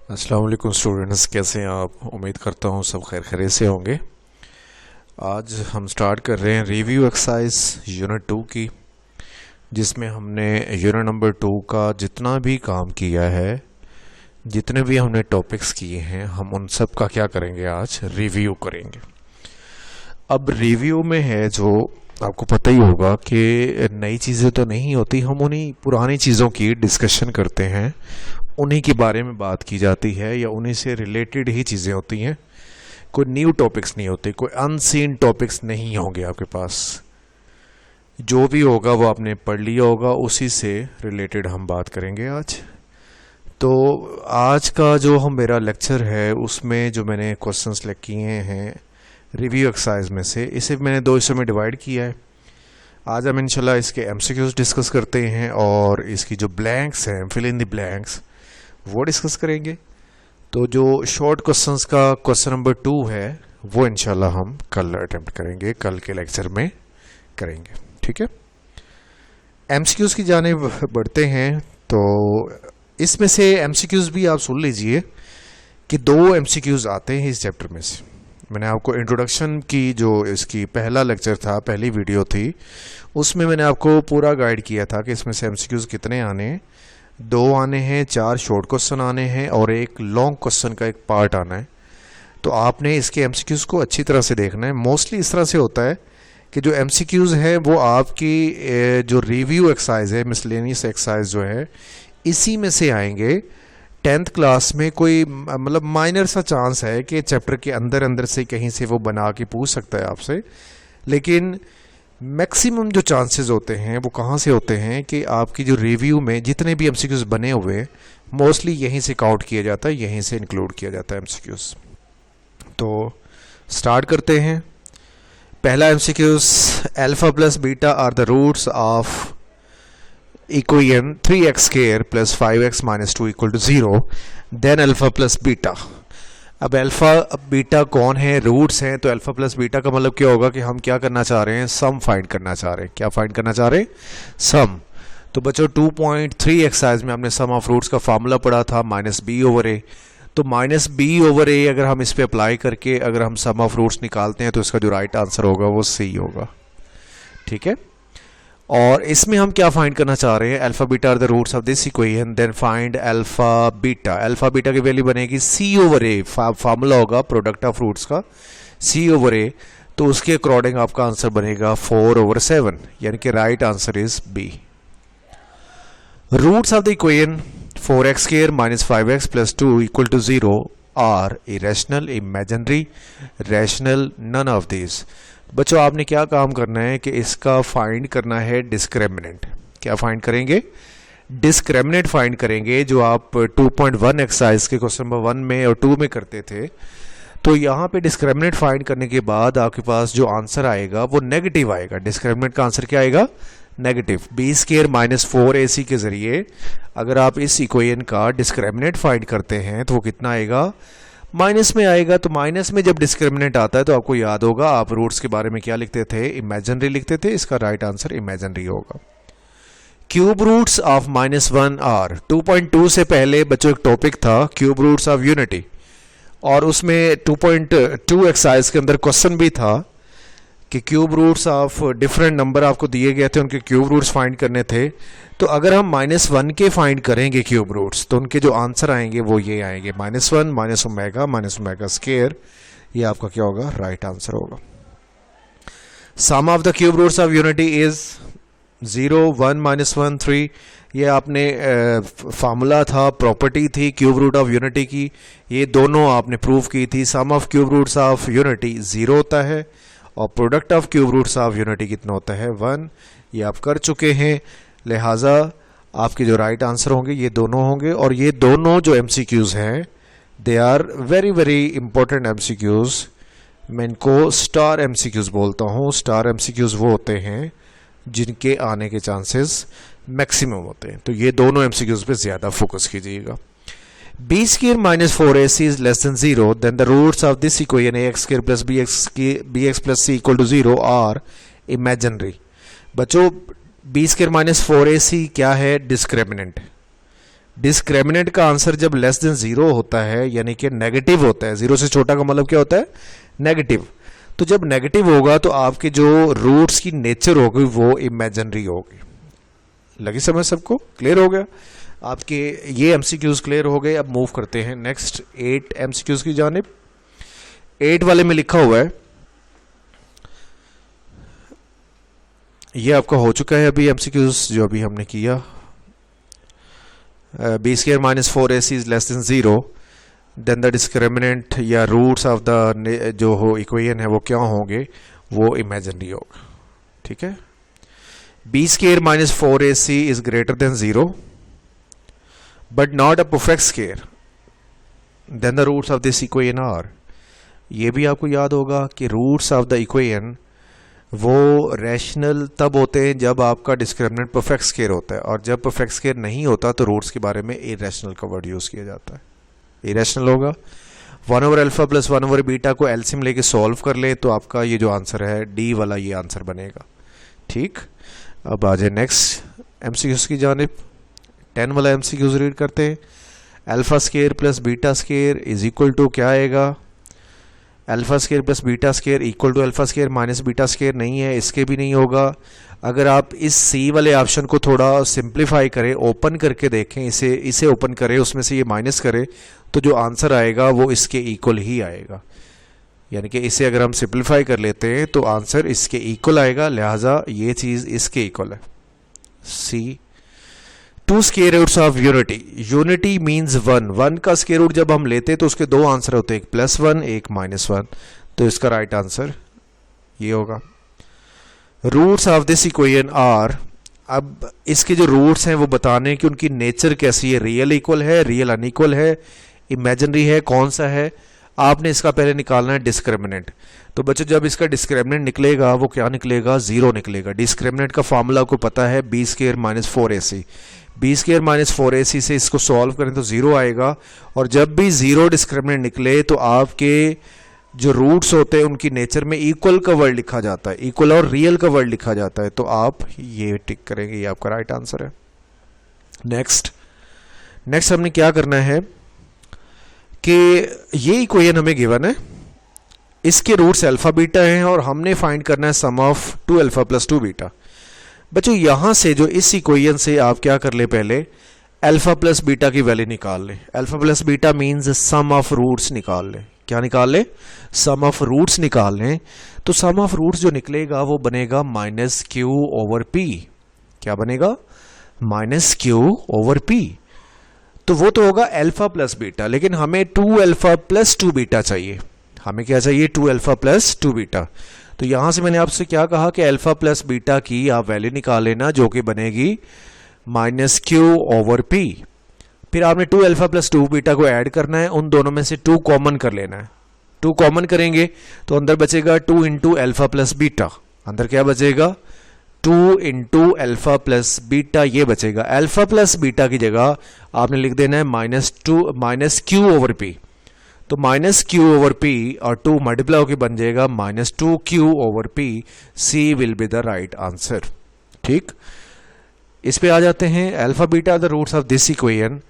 अस्सलाम वालेकुम स्टूडेंट्स, कैसे हैं आप? उम्मीद करता हूँ सब खैर खैरियत से होंगे। आज हम स्टार्ट कर रहे हैं रिव्यू एक्सरसाइज यूनिट 2 की, जिसमें हमने यूनिट नंबर 2 का जितना भी काम किया है, जितने भी हमने टॉपिक्स किए हैं, हम उन सब का क्या करेंगे, आज रिव्यू करेंगे। अब रिव्यू में है जो आपको पता ही होगा कि नई चीज़ें तो नहीं होती, हम उन्हीं पुरानी चीज़ों की डिस्कशन करते हैं, उन्हीं के बारे में बात की जाती है या उन्हीं से रिलेटेड ही चीज़ें होती हैं। कोई न्यू टॉपिक्स नहीं होते, कोई अनसीन टॉपिक्स नहीं होंगे आपके पास। जो भी होगा वो आपने पढ़ लिया होगा, उसी से रिलेटेड हम बात करेंगे आज। तो आज का जो हम मेरा लेक्चर है उसमें जो मैंने क्वेश्चंस किए हैं रिव्यू एक्सरसाइज में से, इसे मैंने दो हिस्सों में डिवाइड किया है। आज हम इंशाल्लाह इसके एमसीक्यूज डिस्कस करते हैं और इसकी जो ब्लैंक्स हैं, फिल इन द ब्लैंक्स, वो डिस्कस करेंगे। तो जो शॉर्ट क्वेश्चंस का क्वेश्चन नंबर 2 है वो इंशाल्लाह हम कल अटेम्प्ट करेंगे, कल के लेक्चर में करेंगे, ठीक है। एमसीक्यूज की जानिब बढ़ते हैं। तो इसमें से एमसीक्यूज भी आप सुन लीजिए कि 2 एमसीक्यूज आते हैं इस चैप्टर में से। मैंने आपको इंट्रोडक्शन की जो इसकी पहला लेक्चर था, पहली वीडियो थी, उसमें मैंने आपको पूरा गाइड किया था कि इसमें से एमसीक्यूज कितने आने हैं। 2 आने हैं, 4 शॉर्ट क्वेश्चन आने हैं और एक लॉन्ग क्वेश्चन का एक पार्ट आना है। तो आपने इसके एमसीक्यूज को अच्छी तरह से देखना है। मोस्टली इस तरह से होता है कि जो एमसीक्यूज है वो आपकी जो रिव्यू एक्सरसाइज है, मिसलेनियस एक्सरसाइज जो है, इसी में से आएंगे। 10th क्लास में कोई मतलब माइनर सा चांस है कि चैप्टर के अंदर अंदर से कहीं से वो बना के पूछ सकता है आपसे, लेकिन मैक्सिमम जो चांसेस होते हैं वो कहाँ से होते हैं कि आपकी जो रिव्यू में जितने भी एमसीक्यूज बने हुए हैं, मोस्टली यहीं से काउंट किया जाता है, यहीं से इंक्लूड किया जाता है एमसीक्यूज। तो स्टार्ट करते हैं। पहला MCQs, alpha plus beta are the roots of equation 3x square plus 5x minus 2 equal to 0, then alpha plus beta. अब अल्फा बीटा कौन है, रूट्स हैं, तो अल्फा प्लस बीटा का मतलब क्या होगा कि हम क्या करना चाह रहे हैं, सम फाइंड करना चाह रहे हैं। क्या फाइंड करना चाह रहे हैं? सम। तो बच्चों 2.3 एक्सरसाइज में हमने सम ऑफ रूट्स का फार्मूला पढ़ा था, माइनस बी ओवर ए। तो माइनस बी ओवर ए अगर हम इस पे अप्लाई करके अगर हम सम ऑफ रूट्स निकालते हैं तो इसका जो राइट आंसर होगा वो सी होगा, ठीक है। और इसमें हम क्या फाइंड करना चाह रहे हैं, alpha beta are the roots of this equation, then find alpha beta. Alpha beta की वैल्यू बनेगी सी ओवर ए, फार्मूला होगा प्रोडक्ट ऑफ रूट्स का, सी ओवर ए। तो उसके अकॉर्डिंग आपका आंसर बनेगा 4/7, यानी कि right answer is B. Roots of the equation 4x square minus 5x plus 2 equal to 0 are irrational, imaginary, rational, none of this. बच्चों आपने क्या काम करना है कि इसका फाइंड करना है डिस्क्रिमिनेंट। क्या फाइंड करेंगे? डिस्क्रिमिनेंट फाइंड करेंगे, जो आप 2.1 एक्सरसाइज के क्वेश्चन नंबर 1 में और 2 में करते थे। तो यहाँ पे डिस्क्रिमिनेंट फाइंड करने के बाद आपके पास जो आंसर आएगा वो नेगेटिव आएगा। डिस्क्रिमिनेंट का आंसर क्या आएगा? Negative. B square minus 4ac के जरिए अगर आप इस इक्वेशन का डिस्क्रिमिनेंट फाइंड करते हैं तो वो कितना आएगा? माइनस में आएगा। तो माइनस में जब डिस्क्रिमिनेंट आता है तो आपको याद होगा आप रूट्स के बारे में क्या लिखते थे, इमेजिनरी लिखते थे। इसका राइट आंसर इमेजिनरी होगा। Cube roots of -1 are. 2.2 से पहले बच्चों एक टॉपिक था क्यूब रूट्स ऑफ यूनिटी, और उसमें 2.2 एक्सरसाइज के अंदर क्वेश्चन भी था कि cube roots of different number आपको दिए गए थे, उनके क्यूब रूट्स फाइंड करने थे। तो अगर हम -1 के फाइंड करेंगे क्यूब रूट्स तो उनके जो आंसर आएंगे वो ये आएंगे, -1 माइनस ओमेगा स्क्वायर। ये आपका क्या होगा? राइट आंसर होगा। Sum of the cube roots of unity is 0, 1, -1, 3। ये आपने फार्मूला था, प्रॉपर्टी थी क्यूब रूट ऑफ यूनिटी की, ये दोनों आपने प्रूव की थी। Sum of cube roots of unity 0 होता है और product of cube roots of unity कितना होता है? 1। ये आप कर चुके हैं, लिहाजा आपके जो राइट आंसर होंगे ये दोनों होंगे। और ये दोनों जो एमसीक्यूज हैं they are very very important MCQs. मैं इनको स्टार एमसीक्यूज बोलता हूँ। स्टार एमसीक्यूज वो होते हैं जिनके आने के चांसेस मैक्सिमम होते हैं। तो ये दोनों एमसीक्यूज पे ज़्यादा फोकस कीजिएगा। B square minus 4ac is less than 0, then the roots of this equation ax square plus bx plus c equal to 0 are imaginary. बच्चों बी स्क्वायर माइनस 4ac क्या है? डिस्क्रिमिनेंट। डिस्क्रिमिनेंट का आंसर जब less than zero होता है यानी कि negative होता है, जीरो से छोटा का मतलब क्या होता है, नेगेटिव। तो जब नेगेटिव होगा तो आपके जो रूट्स की नेचर होगी वो इमेजिनरी होगी। लगी समझ सबको? क्लियर हो गया आपके ये एमसीक्यूज क्लियर हो गए। अब मूव करते हैं नेक्स्ट 8 एमसीक्यूज की जानिब। 8 वाले में लिखा हुआ है, ये आपका हो चुका है अभी एमसीक्यूज जो अभी हमने किया। B square minus 4ac is less than zero, then the discriminant या रूट्स ऑफ द जो हो इक्वेशन है वो क्या होंगे, वो इमेजिनरी होगा। ठीक है, b square minus 4ac is greater than zero but not a perfect square, then the roots of this equation are. ये भी आपको याद होगा कि रूट्स ऑफ द इक्वेशन वो रैशनल तब होते हैं जब आपका डिस्क्रिमिनेंट परफेक्ट स्क्वायर होता है, और जब परफेक्ट स्क्वायर नहीं होता तो रूट्स के बारे में इरेशनल का वर्ड यूज किया जाता है। इरेशनल होगा 1 over alpha plus 1 over beta को एलसीएम लेके सॉल्व कर ले तो आपका ये जो आंसर है डी वाला ये आंसर बनेगा। ठीक, अब आ जाए नेक्स्ट एमसीक्यूज की जानिब। 10 वाला एमसीक्यूज रीड करते हैं। Alpha square plus beta square is equal to क्या आएगा, alpha square plus beta square equal to alpha square minus beta square नहीं है, इसके भी नहीं होगा। अगर आप इस सी वाले ऑप्शन को थोड़ा सिंप्लीफाई करें, ओपन करके देखें, इसे ओपन करें, उसमें से ये माइनस करें तो जो आंसर आएगा वो इसके इक्वल ही आएगा। यानी कि इसे अगर हम सिंप्लीफाई कर लेते हैं तो आंसर इसके इक्वल आएगा, लिहाजा ये चीज़ इसके इक्वल है। C 2 square roots of unity, unity means 1 का स्क्वायर रूट जब हम लेते हैं तो उसके दो आंसर होते हैं, एक +1 एक -1, तो इसका राइट आंसर ये होगा। Roots of this equation are, अब इसके जो रूट्स हैं वो बताने कि उनकी नेचर कैसी है, रियल इक्वल है, रियल अनइक्वल है, इमेजिनरी है, कौन सा है। आपने इसका पहले निकालना है डिस्क्रिमिनेंट। तो बच्चों जब इसका डिस्क्रिमिनेंट निकलेगा वो क्या निकलेगा, जीरो निकलेगा। डिस्क्रिमिनेंट का फॉर्मूला को पता है b square minus 4ac, b square minus 4ac से इसको सॉल्व करें तो जीरो आएगा। और जब भी जीरो डिस्क्रिमिनेंट निकले तो आपके जो रूट्स होते हैं उनकी नेचर में इक्वल का वर्ड लिखा जाता है, इक्वल और रियल का वर्ड लिखा जाता है, तो आप ये टिक करेंगे, ये आपका राइट आंसर है। नेक्स्ट हमने क्या करना है कि ये इक्वेशन हमें गिवन है, इसके रूट्स अल्फा बीटा हैं और हमने फाइंड करना है सम ऑफ 2 अल्फा प्लस 2 बीटा। बच्चों यहां से जो इस इक्वेशन से आप क्या कर ले, पहले अल्फा प्लस बीटा की वैल्यू निकाल ले। Alpha plus beta means sum of roots निकाल ले। क्या निकाल ले, सम ऑफ रूट्स निकाल लें। तो सम ऑफ रूट्स जो निकलेगा वो बनेगा -q/p। क्या बनेगा, -q/p। तो वो तो होगा अल्फा प्लस बीटा, लेकिन हमें 2 अल्फा प्लस 2 बीटा चाहिए। हमें क्या चाहिए, 2 अल्फा प्लस 2 बीटा। तो यहां से मैंने आपसे क्या कहा कि अल्फा प्लस बीटा की आप वैल्यू निकाल लेना जो कि बनेगी -q/p। फिर आपने 2 अल्फा प्लस 2 बीटा को ऐड करना है, उन दोनों में से 2 कॉमन कर लेना है। 2 कॉमन करेंगे तो अंदर बचेगा 2 इंटू अल्फा प्लस बीटा। अंदर क्या बचेगा, 2 इंटू अल्फा प्लस बीटा, ये बचेगा। अल्फा प्लस बीटा की जगह आपने लिख देना है -q/p। तो -q/p और 2 मल्टीप्लाई होकर बन जाएगा -2q/p। C will be the right answer. ठीक, इस पे आ जाते हैं। Alpha beta the roots of this equation,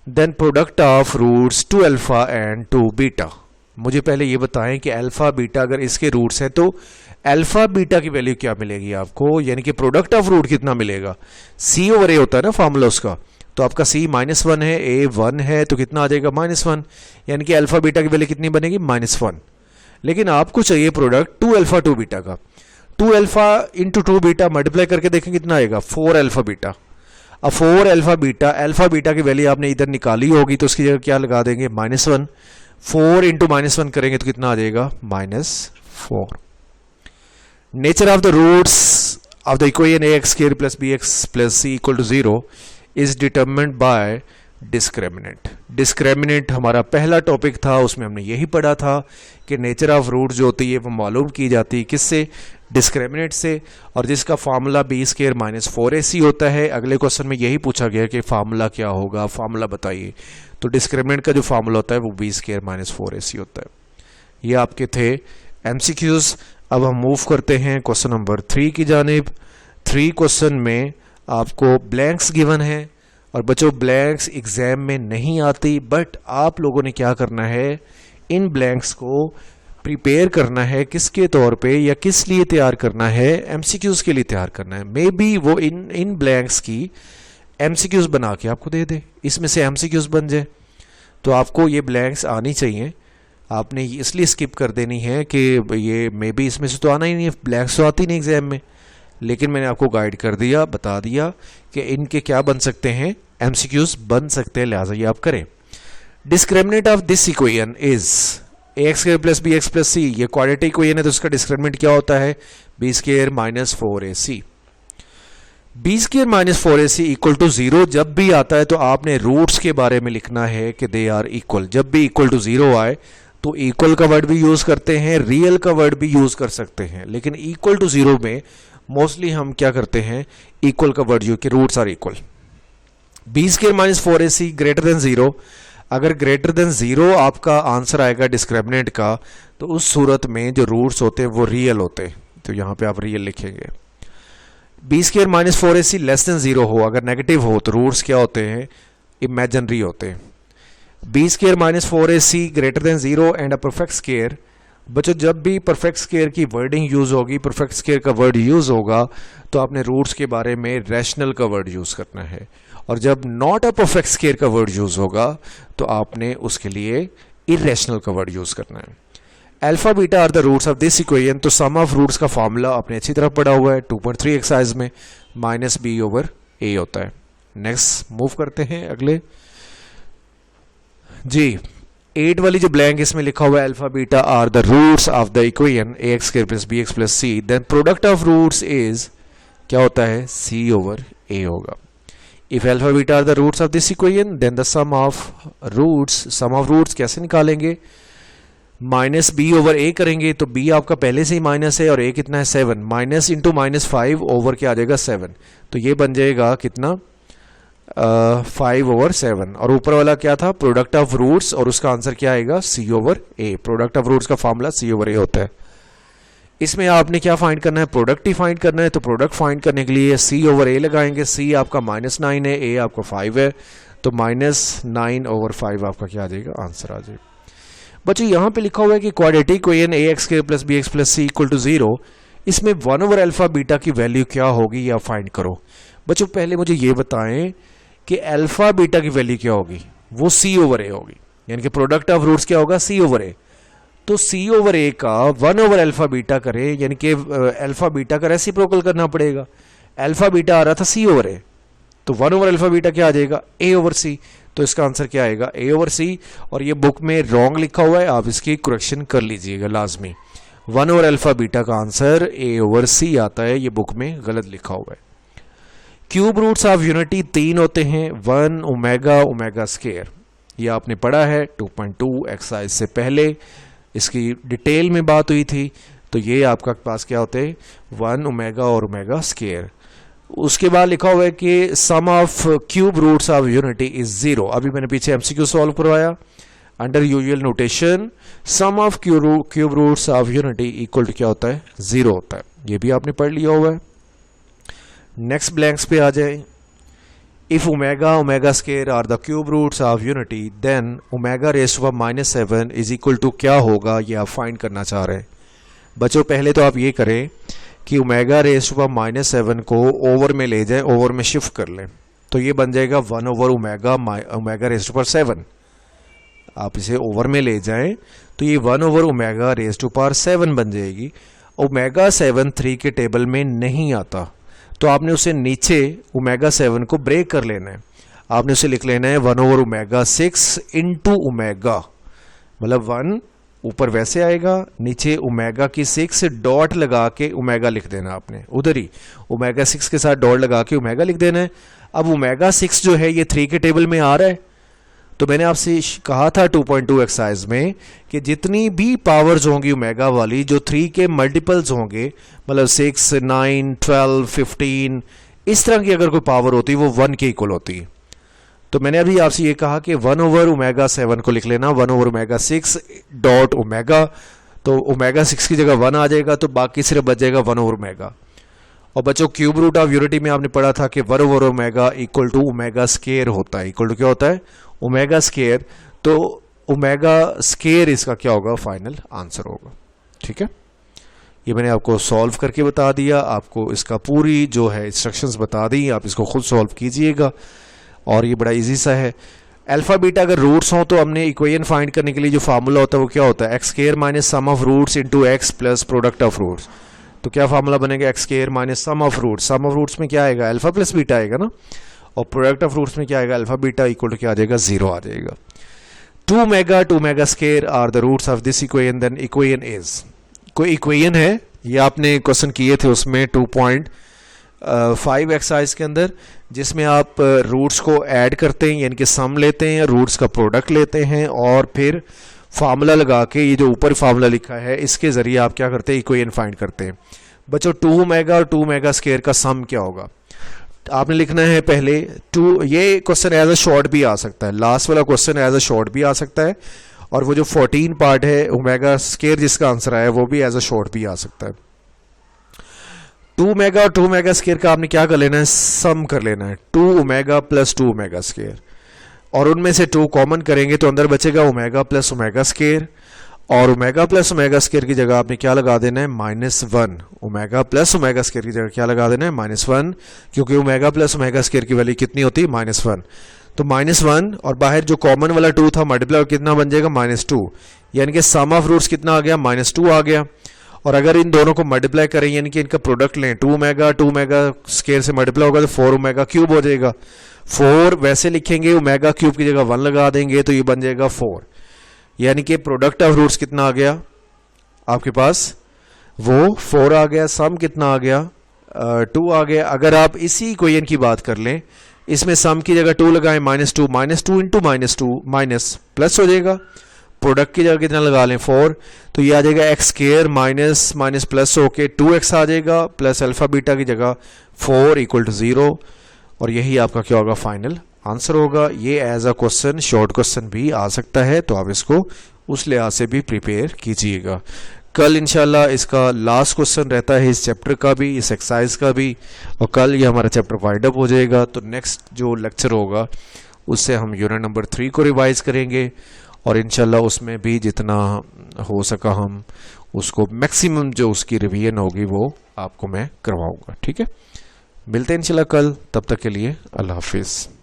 then product of roots 2 alpha and 2 beta. मुझे पहले ये बताएं कि अल्फा बीटा अगर इसके रूट्स हैं तो अल्फा बीटा की वैल्यू क्या मिलेगी आपको, यानी कि प्रोडक्ट ऑफ रूट कितना मिलेगा। c/a होता है ना फॉर्मूला उसका, तो आपका c -1 है, a 1 है, तो कितना आ जाएगा -1, यानी कि अल्फा बीटा की वैल्यू कितनी बनेगी -1। लेकिन आपको चाहिए प्रोडक्ट 2 अल्फा 2 बीटा का। 2 अल्फा इंटू 2 बीटा मल्टीप्लाई करके देखें कितना आएगा, 4 अल्फा बीटा। अब 4 अल्फा बीटा की वैल्यू आपने इधर निकाली होगी तो उसकी जगह क्या लगा देंगे, -1। 4 इंटू -1 करेंगे तो कितना आ जाएगा, -4। Nature of the roots of the equation ax² plus bx plus c equal to 0 is determined by discriminant. Discriminant हमारा पहला टॉपिक था, उसमें हमने यही पढ़ा था कि नेचर ऑफ रूट जो होती है वो मालूम की जाती है किससे, डिस्क्रिमिनेंट से, और जिसका फार्मूला b² माइनस 4ac होता है। अगले क्वेश्चन में यही पूछा गया कि फार्मूला क्या होगा, फार्मूला बताइए। तो डिस्क्रिमिनेंट का जो फार्मूला होता है वो b² माइनस 4ac होता है। ये आपके थे MCQs। अब हम मूव करते हैं क्वेश्चन नंबर 3 की जानिब। 3 क्वेश्चन में आपको ब्लैंक्स गिवन है और बच्चों ब्लैंक्स एग्जाम में नहीं आती, बट आप लोगों ने क्या करना है, इन ब्लैंक्स को प्रिपेयर करना है किसके तौर पे या किस लिए तैयार करना है, एमसीक्यूज के लिए तैयार करना है। मे बी वो इन ब्लैंक्स की एमसीक्यूज बना के आपको दे दे, इसमें से एमसीक्यूज बन जाए। तो आपको ये ब्लैंक्स आनी चाहिए, आपने इसलिए स्किप कर देनी है कि ये मे बी इसमें से तो आना ही नहीं है, ब्लैंक्स तो आती नहीं एग्जाम में, लेकिन मैंने आपको गाइड कर दिया, बता दिया कि इनके क्या बन सकते हैं, एमसीक्यूज बन सकते हैं, लिहाजा ये आप करें। Discriminant of this equation is ax square plus B x plus C, ये क्वाड्रेटिक इक्वेशन है तो इसका डिस्क्रिमिनेंट क्या होता है, b square minus 4ac। B square minus 4ac equal to 0 जब भी आता है तो आपने रूट्स के बारे में लिखना है कि दे आर इक्वल। जब भी इक्वल टू 0 आए तो इक्वल का वर्ड भी यूज करते हैं, रियल का वर्ड भी यूज कर सकते हैं, लेकिन इक्वल टू 0 में मोस्टली हम क्या करते हैं, इक्वल का वर्ड यूज कि roots are equal. B square minus 4ac greater than 0, अगर ग्रेटर देन 0 आपका आंसर आएगा डिस्क्रिमिनेंट का, तो उस सूरत में जो रूट्स होते हैं वो रियल होते हैं, तो यहां पे आप रियल लिखेंगे। B square minus 4ac less than 0 हो, अगर नेगेटिव हो तो रूट्स क्या होते हैं, इमेजिनरी होते हैं। B square minus 4ac greater than 0 and a perfect square, बच्चों जब भी परफेक्ट स्क्वायर की वर्डिंग यूज होगी, परफेक्ट स्क्वायर का वर्ड यूज होगा, तो आपने रूट्स के बारे में रैशनल का वर्ड यूज करना है, और जब नॉट अ परफेक्ट स्क्वायर का वर्ड यूज होगा तो आपने उसके लिए इरेशनल का वर्ड यूज करना है। Alpha beta are the roots of this equation, तो सम ऑफ रूट्स का फॉर्मूला आपने अच्छी तरह पढ़ा हुआ है, 2.3 एक्सरसाइज में माइनस बी ओवर ए होता है। नेक्स्ट मूव करते हैं अगले जी, 8 वाली जो ब्लैंक इसमें लिखा हुआ है, alpha beta are the roots of the equation a x square plus B x plus c, then product of roots is क्या होता है, सी ओवर ए होगा। If alpha beta are the roots of this equation, then the sum of roots कैसे निकालेंगे, minus B over ए करेंगे, तो B आपका पहले से ही माइनस है और ए कितना है 7, माइनस इंटू माइनस 5 ओवर क्या आ जाएगा 7, तो ये बन जाएगा कितना 5 ओवर 7, और ऊपर वाला क्या था, प्रोडक्ट ऑफ रूट्स, और उसका आंसर क्या आएगा C over A. Product of roots का फॉर्मूला सी ओवर ए होता है। इसमें आपने क्या फाइंड करना है, प्रोडक्ट ही फाइंड करना है, तो प्रोडक्ट फाइंड करने के लिए सी ओवर ए लगाएंगे, सी आपका -9 है, ए आपका 5 है, तो -9 ओवर 5 आपका क्या आ जाएगा, आंसर आ जाएगा। बच्चों यहाँ पे लिखा हुआ है कि quadratic equation a x square plus B x plus c equal to 0, इसमें 1 ओवर अल्फा बीटा की वैल्यू क्या होगी या फाइंड करो। बच्चों पहले मुझे ये बताएं कि अल्फा बीटा की वैल्यू क्या होगी, वो सी ओवर ए होगी, यानी कि प्रोडक्ट ऑफ रूट्स क्या होगा, सी ओवर ए। तो सी ओवर ए का 1 ओवर अल्फा बीटा करें, यानी कि अल्फा बीटा का रेसिप्रोकल करना पड़ेगा। अल्फा बीटा आ रहा था सी ओवर ए, तो 1 ओवर अल्फा बीटा क्या आ जाएगा, ए ओवर सी, तो इसका आंसर क्या आएगा, ए ओवर सी। और ये बुक में रॉन्ग लिखा हुआ है, आप इसकी करेक्शन कर लीजिएगा लाजमी। 1 ओवर अल्फा बीटा का आंसर ए ओवर सी आता है, ये बुक में गलत लिखा हुआ है। क्यूब रूट्स ऑफ यूनिटी 3 होते हैं, 1 ओमेगा ओमेगा स्क्वायर, ये आपने पढ़ा है 2.2 एक्सरसाइज से पहले, इसकी डिटेल में बात हुई थी। तो ये आपका पास क्या होते हैं, 1 ओमेगा और ओमेगा स्क्वायर। उसके बाद लिखा हुआ है कि sum of cube roots of unity is 0, अभी मैंने पीछे एमसीक्यू सॉल्व करवाया, under usual notation sum of cube roots of unity equal to क्या होता है, 0 होता है, ये भी आपने पढ़ लिया हुआ है। नेक्स्ट ब्लैंक्स पे आ जाए, if omega omega square are the cube roots of unity then omega raised to the -7 is equal to क्या होगा, ये आप फाइंड करना चाह रहे हैं। बच्चों पहले तो आप ये करें कि ओमेगा रेज़ टू द -7 को ओवर में ले जाएं, ओवर में शिफ्ट कर लें, तो ये बन जाएगा 1 over omega raise to power 7। आप इसे ओवर में ले जाएं तो ये 1 over omega raise to power 7 बन जाएगी। ओमेगा 7 3 के टेबल में नहीं आता, तो आपने उसे नीचे ओमेगा 7 को ब्रेक कर लेना है, आपने उसे लिख लेना है 1 ओवर ओमेगा 6 इंटू ओमेगा, मतलब 1 ऊपर वैसे आएगा, नीचे ओमेगा की 6 डॉट लगा के ओमेगा लिख देना, आपने उधर ही ओमेगा 6 के साथ डॉट लगा के ओमेगा लिख देना है। अब ओमेगा 6 जो है ये 3 के टेबल में आ रहा है, तो मैंने आपसे कहा था 2.2 एक्सरसाइज में कि जितनी भी पावर्स होंगी ओमेगा वाली, जो 3 के मल्टीपल्स होंगे, मतलब 6, 9, 12, 15, इस तरह की अगर कोई पावर होती है वो 1 के इक्वल होती है। तो मैंने अभी आपसे ये कहा कि 1 ओवर ओमेगा 7 को लिख लेना 1 ओवर ओमेगा 6 डॉट ओमेगा, तो ओमेगा 6 की जगह 1 आ जाएगा, तो बाकी सिर्फ बच जाएगा 1 ओवर ओमेगा। और बच्चों क्यूब रूट ऑफ यूनिटी में आपने पढ़ा था कि 1/, omega equal to omega square होता है, इक्वल टू क्या होता है, ओमेगा स्केयर। तो ओमेगा स्केयर इसका क्या होगा, फाइनल आंसर होगा। ठीक है, ये मैंने आपको सॉल्व करके बता दिया, आपको इसका पूरी जो है इंस्ट्रक्शंस बता दी, आप इसको खुद सॉल्व कीजिएगा और ये बड़ा इजी सा है। अल्फा बीटा अगर रूट्स हों तो हमने इक्वेशन फाइंड करने के लिए जो फार्मूला होता है वो क्या होता है, x square minus sum of roots into x plus product of roots. तो क्या फार्मूला बनेगा, x square minus sum of roots, sum of roots में क्या आएगा, अल्फा प्लस बीटा आएगा ना, और प्रोडक्ट ऑफ रूट्स में क्या आएगा, अल्फा बीटा इक्वल टू क्या आ जाएगा, 0 आ जाएगा। 2 omega square are the roots of this equation, then equation is, कोई इक्वेशन है, ये आपने क्वेश्चन किए थे उसमें 2.5 एक्सरसाइज के अंदर, जिसमें आप रूट्स को ऐड करते हैं, यानी कि सम लेते हैं, रूट्स का प्रोडक्ट लेते हैं और फिर फार्मूला लगा के, ये जो ऊपर फार्मूला लिखा है इसके जरिए आप क्या करते हैं, इक्वेशन फाइंड करते हैं। बच्चों 2 मेगा और 2 मेगा स्क्वायर का सम क्या होगा, आपने लिखना है पहले 2, ये क्वेश्चन एज अ शॉर्ट भी आ सकता है, लास्ट वाला क्वेश्चन एज अ शॉर्ट भी आ सकता है, और वो जो 14 पार्ट है ओमेगा स्क्वायर जिसका आंसर आया वो भी एज अ शॉर्ट भी आ सकता है। 2 मेगा और 2 मेगा स्क्वायर का आपने क्या कर लेना है, सम कर लेना है, 2 ओमेगा प्लस 2 ओमेगा स्क्वायर, और उनमें से 2 कॉमन करेंगे तो अंदर बचेगा ओमेगा प्लस ओमेगा स्क्वायर, और ओमेगा प्लस ओमेगा स्क्वायर की जगह आपने क्या लगा देना है, -1। ओमेगा प्लस ओमेगा स्क्वायर की जगह क्या लगा देना है, -1, क्योंकि ओमेगा प्लस ओमेगा स्क्वायर की वैल्यू कितनी होती है, -1। तो -1 और बाहर जो कॉमन वाला 2 था मल्टीप्लाई कितना बन जाएगा, -2, यानी कि सम ऑफ रूट्स कितना आ गया, -2 आ गया। और अगर इन दोनों को मल्टीप्लाई करें, यानी कि इनका प्रोडक्ट लें, 2 मेगा स्क्वायर से मल्टीप्लाई होगा तो 4 ओमेगा क्यूब हो जाएगा। 4 वैसे लिखेंगे, ओमेगा क्यूब की जगह 1 लगा देंगे तो ये बन जाएगा 4, यानी कि प्रोडक्ट ऑफ रूट्स कितना आ गया आपके पास, वो 4 आ गया, सम कितना आ गया, 2 आ गया। अगर आप इसी इक्वेशन की बात कर लें, इसमें सम की जगह 2 लगाएं, -2 इंटू -2 माइनस प्लस हो जाएगा, प्रोडक्ट की जगह कितना लगा लें, 4, तो ये आ जाएगा x square minus minus plus होके 2x आ जाएगा, प्लस अल्फा बीटा की जगह 4 इक्वल टू 0, और यही आपका क्या होगा, फाइनल आंसर होगा। ये as a question, short question भी आ सकता है, तो आप इसको उस लिहाज से भी प्रिपेयर कीजिएगा। कल इंशाल्लाह इसका लास्ट क्वेश्चन रहता है इस चैप्टर का भी, इस एक्सरसाइज का भी, और कल ये हमारा चैप्टर वाइड अप हो जाएगा। तो नेक्स्ट जो लेक्चर होगा उससे हम यूनिट नंबर 3 को रिवाइज करेंगे, और इंशाल्लाह उसमें भी जितना हो सका हम उसको मैक्सिमम जो उसकी रिवीजन होगी वो आपको मैं करवाऊंगा। ठीक है, मिलते हैं इंशाल्लाह कल, तब तक के लिए अल्लाह हाफिज़।